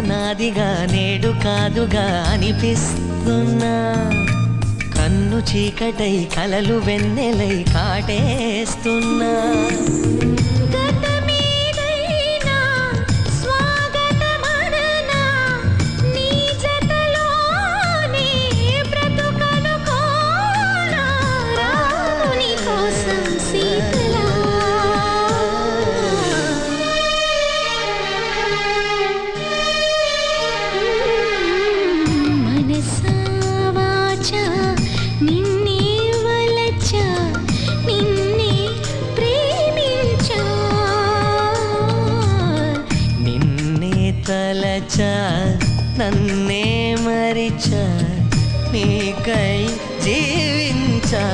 నాదిగా నేడు కాదుగా అనిపిస్తున్నా కన్ను చీకటై కలలు వెన్నెలై కాటేస్తున్నా తలచా నన్నే మరిచా నీకై జీవించా